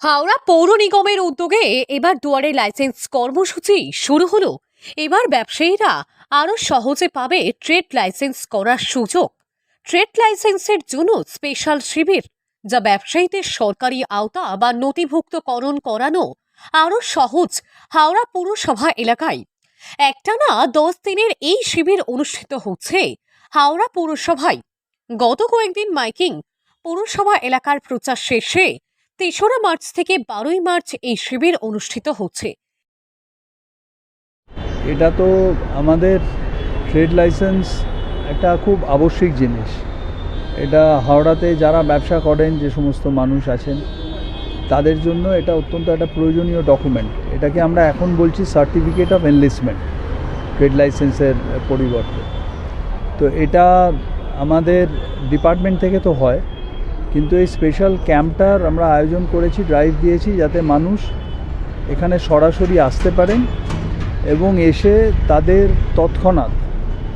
হাওড়া পৌর নিগমের উদ্যোগে এবার দুয়ারে লাইসেন্স কর্মসূচি শুরু হলো। এবার ব্যবসায়ীরা আরো সহজে পাবে ট্রেড লাইসেন্স করার সুযোগ। ট্রেড লাইসেন্সের জন্য স্পেশাল শিবির, যা ব্যবসায়ীদের সরকারি আওতা বা নথিভুক্তকরণ করানো আরো সহজ। হাওড়া পৌরসভা এলাকায় একটানা 10 দিনের এই শিবির অনুষ্ঠিত হচ্ছে হাওড়া পৌরসভায়। গত কয়েকদিন মাইকিং, পৌরসভা এলাকার প্রচার শেষে ৩রা মার্চ থেকে 12ই মার্চ এই শিবির অনুষ্ঠিত হচ্ছে। এটা তো আমাদের ট্রেড লাইসেন্স একটা খুব আবশ্যিক জিনিস। এটা হাওড়াতে যারা ব্যবসা করেন, যে সমস্ত মানুষ আছেন, তাদের জন্য এটা অত্যন্ত একটা প্রয়োজনীয় ডকুমেন্ট। এটাকে আমরা এখন বলছি সার্টিফিকেট অফ এনলিস্টমেন্ট, ট্রেড লাইসেন্সের পরিবর্তে। তো এটা আমাদের ডিপার্টমেন্ট থেকে তো হয়, কিন্তু এই স্পেশাল ক্যাম্পটার আমরা আয়োজন করেছি, ড্রাইভ দিয়েছি, যাতে মানুষ এখানে সরাসরি আসতে পারেন এবং এসে তাদের তৎক্ষণাৎ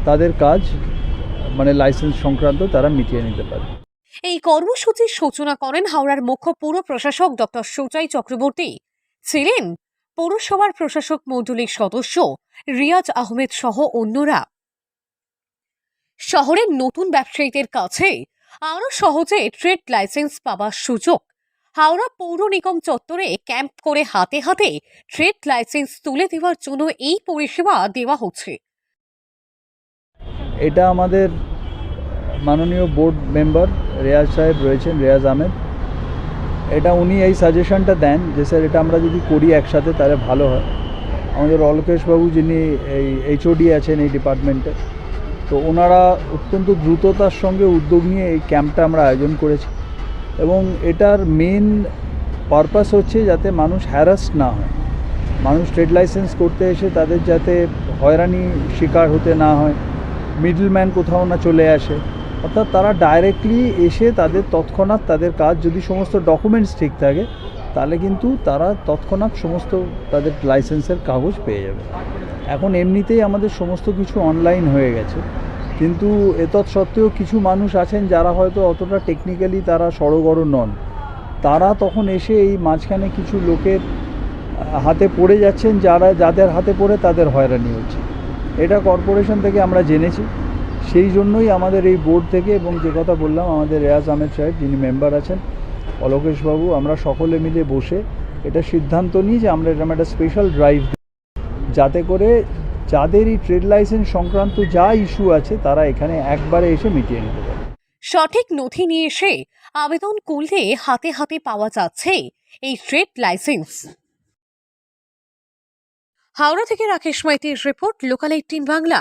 তাদের কাজ মানে লাইসেন্স সংক্রান্ত তারা মিটিয়ে নিতে পারে। এই কর্মসূচির সূচনা করেন হাওড়ার মুখ্য পৌর প্রশাসক ডক্টর সুজয় চক্রবর্তী। ছিলেন পৌরসভার প্রশাসক মণ্ডলীর সদস্য রিয়াজ আহমেদ সহ অন্যরা। শহরের নতুন ব্যবসায়ীদের কাছে আরো সহজে ট্রেড লাইসেন্স পাওয়ার সুযোগ। হাওড়া পৌর নিগম চত্বরে ক্যাম্প করে হাতে হাতে ট্রেড লাইসেন্স তুলে দেওয়ার জন্য এই পরিষেবা দেওয়া হচ্ছে। এটা আমাদের মাননীয় বোর্ড মেম্বার রেয়াজ সাহেব রয়েছেন, রেয়াজ আহমেদ। এটা উনি এই সাজেশনটা দেন যে স্যার এটা আমরা যদি করি একসাথে তাহলে ভালো হয়। আমাদের অলকেশবাবু, যিনি এই এইচওডি আছেন এই ডিপার্টমেন্টে, তো ওনারা অত্যন্ত দ্রুততার সঙ্গে উদ্যোগ নিয়ে এই ক্যাম্পটা আমরা আয়োজন করেছি। এবং এটার মেন পারপাস হচ্ছে যাতে মানুষ হ্যারাস্ট না হয়, মানুষ ট্রেড লাইসেন্স করতে এসে তাদের যাতে হয়রানি শিকার হতে না হয়, মিডলম্যান কোথাও না চলে আসে। অর্থাৎ তারা ডাইরেক্টলি এসে তাদের তৎক্ষণাৎ তাদের কাজ, যদি সমস্ত ডকুমেন্টস ঠিক থাকে, তাহলে কিন্তু তারা তৎক্ষণাৎ সমস্ত তাদের লাইসেন্সের কাগজ পেয়ে যাবে। এখন এমনিতেই আমাদের সমস্ত কিছু অনলাইন হয়ে গেছে, কিন্তু এতৎসত্ত্বেও কিছু মানুষ আছেন যারা হয়তো অতটা টেকনিক্যালি তারা সড়গড় নন। তারা তখন এসে এই মাঝখানে কিছু লোকের হাতে পড়ে যাচ্ছেন, যাদের হাতে পড়ে তাদের হয়রানি হচ্ছে। এটা কর্পোরেশন থেকে আমরা জেনেছি, সেই জন্যই আমাদের এই বোর্ড থেকে, এবং যে কথা বললাম আমাদের রেয়াজ আহমেদ সাহেব যিনি মেম্বার আছেন, অলকেশবাবু, আমরা সকলে মিলে বসে এটা সিদ্ধান্ত নিই যে আমরা এরকম একটা স্পেশাল ড্রাইভ, যাতে করে যাদের এই ট্রেড লাইসেন্স সংক্রান্ত যা ইস্যু আছে তারা এখানে একবারে এসে মিটিয়ে নিতে পারে। সঠিক নথি নিয়ে এসে আবেদন করলে হাতে হাতে পাওয়া যাচ্ছে এই ট্রেড লাইসেন্স। হাওড়া থেকে রাকেশ মাইতির রিপোর্ট, লোকাল 18 বাংলা।